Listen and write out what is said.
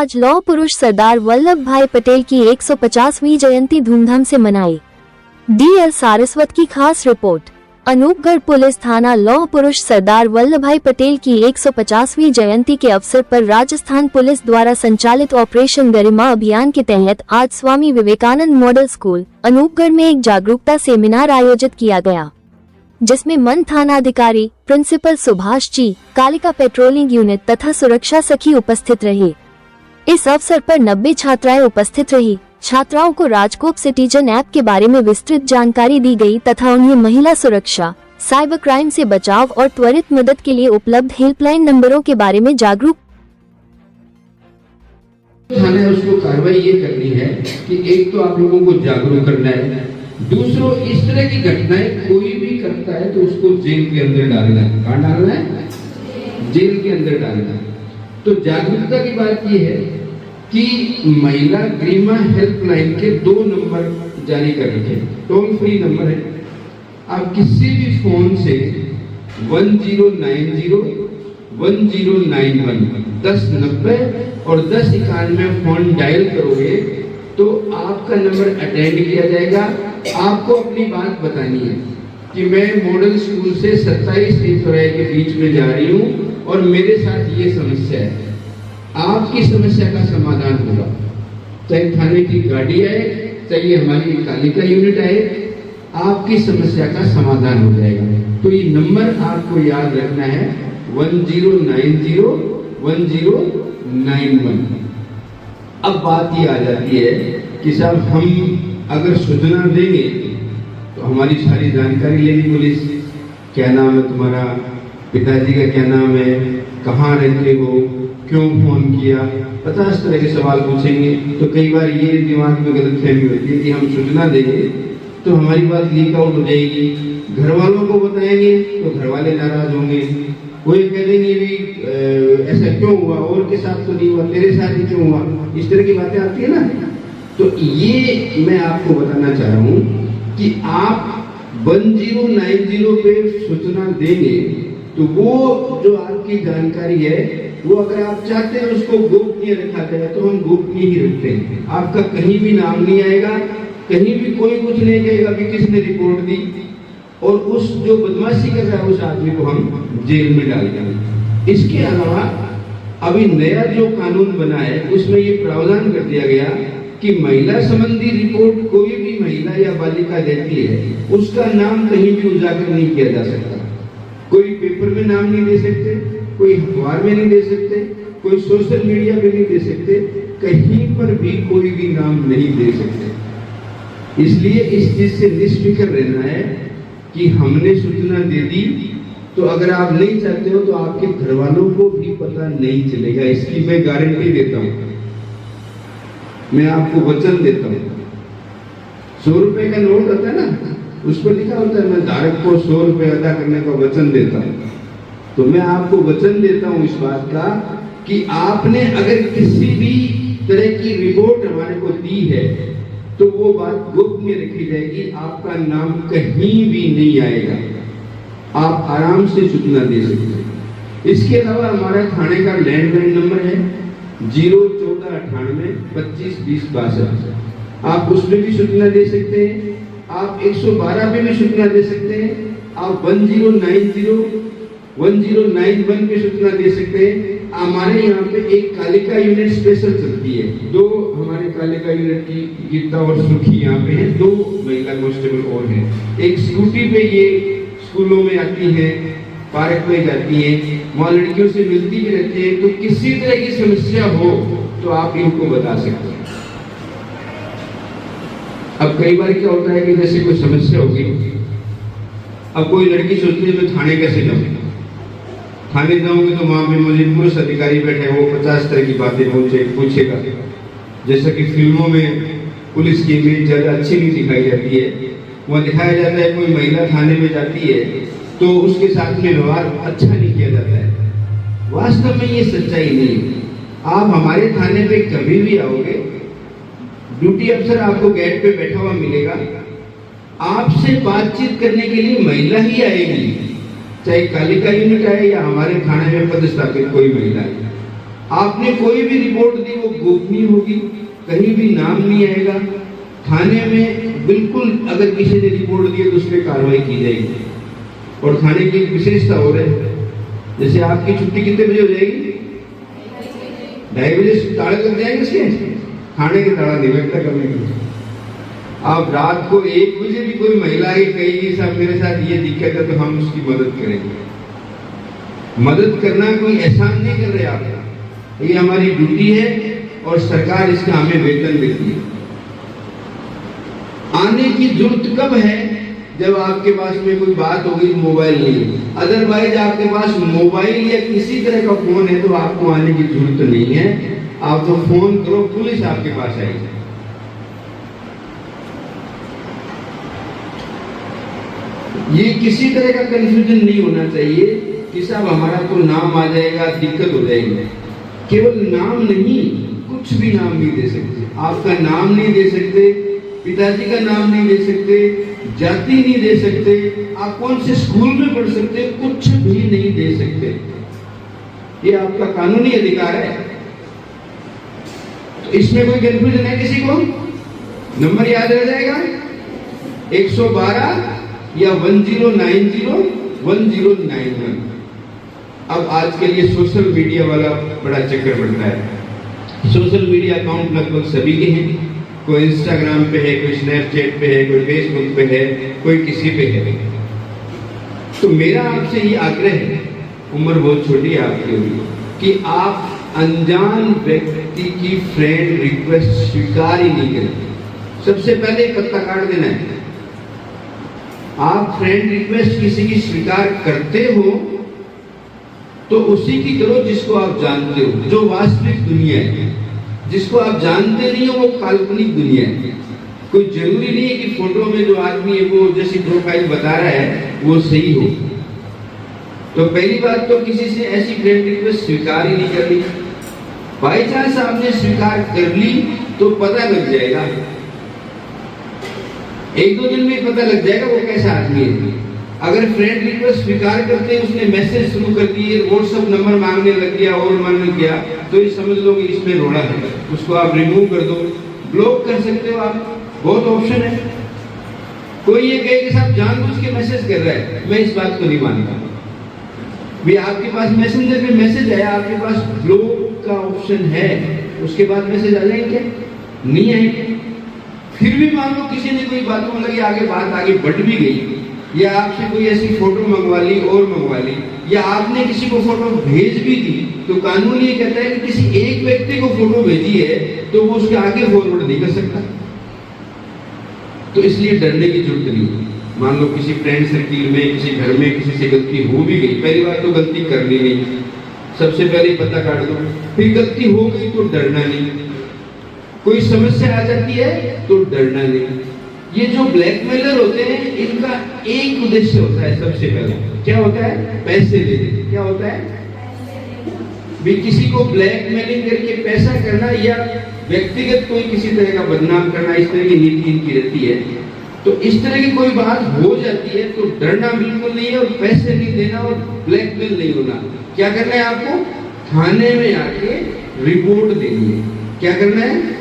आज लौह पुरुष सरदार वल्लभ भाई पटेल की 150वीं जयंती धूमधाम से मनाई। DL सारस्वत की खास रिपोर्ट। अनूपगढ़ पुलिस थाना लौह पुरुष सरदार वल्लभ भाई पटेल की 150वीं जयंती के अवसर पर राजस्थान पुलिस द्वारा संचालित ऑपरेशन गरिमा अभियान के तहत आज स्वामी विवेकानंद मॉडल स्कूल अनूपगढ़ में एक जागरूकता सेमिनार आयोजित किया गया, जिसमें मन थाना अधिकारी principal Subhash ji, Kalika patrolling unit तथा सुरक्षा सखी उपस्थित रहे। इस अवसर पर 90 छात्राएं उपस्थित रही। छात्राओं को राजकोप सिटीजन ऐप के बारे में विस्तृत जानकारी दी गई तथा उन्हें महिला सुरक्षा, साइबर क्राइम से बचाव और त्वरित मदद के लिए उपलब्ध हेल्पलाइन नंबरों के बारे में जागरूक। थाने उसको कार्रवाई ये करनी है कि एक तो आप लोगों को जागरूक करना है, दूसरों इस तरह की घटनाएं कोई भी करता है तो उसको जेल के अंदर डालना है। कहाँ डालना है? जेल के अंदर डालना है। तो जागरूकता की बात यह है कि महिला गरिमा हेल्पलाइन के 2 नंबर जारी कर रखे, टोल फ्री नंबर है। आप किसी भी फोन से 1090 1091 1090 और 1091 फोन डायल करोगे तो आपका नंबर अटेंड किया जाएगा। आपको अपनी बात बतानी है कि मैं मॉडल स्कूल से 27 फरवरी के बीच में जा रही हूँ और मेरे साथ ये समस्या है। आपकी समस्या का समाधान होगा, चाहे थाने की गाड़ी आए, चाहे हमारी कालिका यूनिट आए, आपकी समस्या का समाधान हो जाएगा। तो ये नंबर आपको याद रखना है 1090 1091। अब बात ये आ जाती है कि साहब हम अगर सूचना देंगे तो हमारी सारी जानकारी लेगी पुलिस। क्या नाम है तुम्हारा, पिताजी का क्या नाम है, कहाँ रहते हो, क्यों फोन किया, 50 तरह के सवाल पूछेंगे। तो कई बार ये दिमाग में गलतफहमी होती है कि हम सूचना देंगे तो हमारी बात लीक आउट हो जाएगी, घर वालों को बताएंगे तो घर वाले नाराज होंगे, कोई कह देंगे भी ऐसा क्यों हुआ, और के साथ तो नहीं हुआ, तेरे साथ ही क्यों हुआ, इस तरह की बातें आती है ना। तो ये मैं आपको बताना चाह रहा हूँ कि आप 1090 पे सूचना देंगे तो वो जो आपकी जानकारी है वो अगर आप चाहते हैं उसको गोपनीय रखा जाए तो हम गोपनीय ही रखते हैं। आपका कहीं भी नाम नहीं आएगा, कहीं भी कोई कुछ नहीं कहेगा कि किसने रिपोर्ट दी, और उस जो बदमाशी कर रहा है उस आदमी को हम जेल में डाल देंगे। इसके अलावा अभी नया जो कानून बना है उसमें ये प्रावधान कर दिया गया कि महिला संबंधी रिपोर्ट कोई भी महिला या बालिका देती है उसका नाम कहीं भी उजागर नहीं किया जा सकता। कोई पेपर में नाम नहीं दे सकते, कोई अखबार में नहीं दे सकते, कोई सोशल मीडिया पे नहीं दे सकते, कहीं पर भी कोई भी नाम नहीं दे सकते। इसलिए इस चीज से निष्फिक्र रहना है कि हमने सूचना दे दी तो अगर आप नहीं चाहते हो तो आपके घर वालों को भी पता नहीं चलेगा। इसकी मैं गारंटी देता हूँ, मैं आपको वचन देता हूँ। 100 रुपए का नोट होता है ना, उस पर लिखा होता है मैं धारक को 100 रुपए अदा करने का वचन देता हूँ। तो मैं आपको वचन देता हूँ इस बात का कि आपने अगर किसी भी तरह की रिपोर्ट हमारे को दी है तो वो बात गोपनीय रखी जाएगी, आपका नाम कहीं भी नहीं आएगा, आप आराम से सूचना दे सकते हैं। इसके अलावा हमारा थाने का लैंडलाइन नंबर है 01498 25 20 62। आप उसमें भी सूचना दे सकते हैं, आप 112 पे भी सूचना दे सकते हैं, आप 1090 1091 पे सूचना दे सकते हैं। हमारे यहाँ पे एक कालिका यूनिट स्पेशल चलती है, 2 हमारे कालिका यूनिट की गीता और सुखी यहाँ पे है, 2 महिला कांस्टेबल और हैं। एक स्कूटी पे ये स्कूलों में आती है, पार्क में जाती है, वहाँ लड़कियों से मिलती भी रहती है। तो किसी तरह की समस्या हो तो आप इनको बता सकते हैं। अब कई बार क्या होता है कि जैसे कोई समस्या होगी, अब कोई लड़की सोचती है मैं थाने कैसे जाऊँ, थाने जाऊंगे तो वहां पे मुझे पुलिस अधिकारी बैठे, वो 50 तरह की बातें पूछेगा। जैसा कि फिल्मों में पुलिस की इमेज ज्यादा अच्छी नहीं दिखाई जाती है, वहाँ दिखाया जाता है कोई महिला थाने में जाती है तो उसके साथ में व्यवहार अच्छा नहीं किया जाता है। वास्तव में ये सच्चाई नहीं है। आप हमारे थाने पे कभी भी आओगे, ड्यूटी अफसर आपको गेट पे बैठा हुआ मिलेगा, आपसे बातचीत करने के लिए महिला ही आएगी, चाहे कालिका यूनिट आए या हमारे थाने में पदस्थापित कोई महिला है। आपने कोई भी रिपोर्ट दी वो गोपनीय होगी, कहीं भी नाम नहीं आएगा। थाने में बिल्कुल अगर किसी ने रिपोर्ट दी तो उस पर कार्रवाई की जाएगी। और थाने की एक विशेषता हो रही है, जैसे आपकी छुट्टी कितने बजे हो जाएगी? 2:30 बजे ताले लग जाएंगे इसके, थाने के ताला नहीं लगता करने के। आप रात को 1 बजे भी कोई महिला ही कहेगी साहब मेरे साथ ये दिक्कत है, तो हम उसकी मदद करेंगे। मदद करना कोई एहसान नहीं कर रहे आप, ये हमारी ड्यूटी है और सरकार इसका हमें वेतन देती है। आने की जरूरत कब है? जब आपके पास में कोई बात होगी, मोबाइल नहीं है। अदरवाइज आपके पास मोबाइल या किसी तरह का फोन है तो आपको आने की जरूरत नहीं है। आप तो फोन करो, पुलिस आपके पास आएगी। ये किसी तरह का कंफ्यूजन नहीं होना चाहिए कि साहब हमारा तो नाम आ जाएगा, दिक्कत हो जाएगी। केवल नाम नहीं, कुछ भी नाम नहीं दे सकते। आपका नाम नहीं दे सकते, पिताजी का नाम नहीं दे सकते, जाति नहीं दे सकते, आप कौन से स्कूल में पढ़ सकते, कुछ भी नहीं दे सकते। ये आपका कानूनी अधिकार है। तो इसमें कोई कंफ्यूजन है किसी को? नंबर याद रह जाएगा 112 या 1090-1091। अब आज के लिए सोशल मीडिया वाला बड़ा चक्कर बढ़ता है। सोशल मीडिया अकाउंट लगभग सभी के हैं। कोई इंस्टाग्राम पे है, कोई स्नैपचैट पे है, कोई फेसबुक पे है, कोई किसी पे है। तो मेरा आपसे ये आग्रह है, उम्र बहुत छोटी है आपकी होगी, कि आप अनजान व्यक्ति की फ्रेंड रिक्वेस्ट स्वीकार ही नहीं करें। सबसे पहले पत्ता काट देना है। आप फ्रेंड रिक्वेस्ट किसी की स्वीकार करते हो तो उसी की करो जिसको आप जानते हो, जो वास्तविक दुनिया है। जिसको आप जानते नहीं हो वो काल्पनिक दुनिया है। कोई जरूरी नहीं है कि फोटो में जो आदमी है वो जैसी प्रोफाइल बता रहा है वो सही हो। तो पहली बात तो किसी से ऐसी फ्रेंड रिक्वेस्ट स्वीकार ही नहीं करनी। बाई चांस आपने स्वीकार कर ली तो पता लग जाएगा, 1-2 दिन में पता लग जाएगा वो कैसा आदमी है। अगर फ्रेंड रिक्वेस्ट स्वीकार करते उसने मैसेज शुरू कर दिए, व्हाट्सएप नंबर मांगने लग गया और मांगने गया, तो ये समझ लो कि इसमें रोड़ा है। उसको आप रिमूव कर दो, ब्लॉक कर सकते हो आप, बहुत ऑप्शन है। कोई ये कहे कि साहब जानबूझ के मैसेज कर रहा है, मैं इस बात को नहीं मानता। भी आपके पास मैसेंजर में मैसेज आया, आपके पास ब्लॉक का ऑप्शन है, उसके बाद मैसेज आ जाएंगे? नहीं आएंगे। फिर भी मान लो किसी ने कोई बातों लगी, आगे बात आगे बढ़ भी गई, या आपसे कोई ऐसी फोटो मंगवा ली और मंगवा ली, या आपने किसी को फोटो भेज भी दी, तो कानून ये कहता है कि किसी एक व्यक्ति को फोटो भेजी है तो वो उसके आगे फॉरवर्ड नहीं कर सकता। तो इसलिए डरने की जरूरत नहीं। मान लो किसी फ्रेंड सर्किल में, किसी घर में किसी से गलती हो भी गई, पहली बात तो गलती करनी नहीं, सबसे पहले पता काट दो। फिर गलती हो गई तो डरना नहीं। कोई समस्या आ जाती है तो डरना नहीं। ये जो ब्लैकमेलर होते हैं इनका एक उद्देश्य होता है, सबसे पहले क्या होता है? पैसे लेने। क्या होता है? भी किसी को ब्लैकमेलिंग करके पैसा करना या व्यक्तिगत कोई किसी तरह का बदनाम करना, इस तरह की नीति इनकी रहती है। तो इस तरह की कोई बात हो जाती है तो डरना बिल्कुल नहीं है, और पैसे नहीं देना और ब्लैकमेल नहीं होना। क्या करना है आपको? थाने में आके रिपोर्ट देनी है। क्या करना है?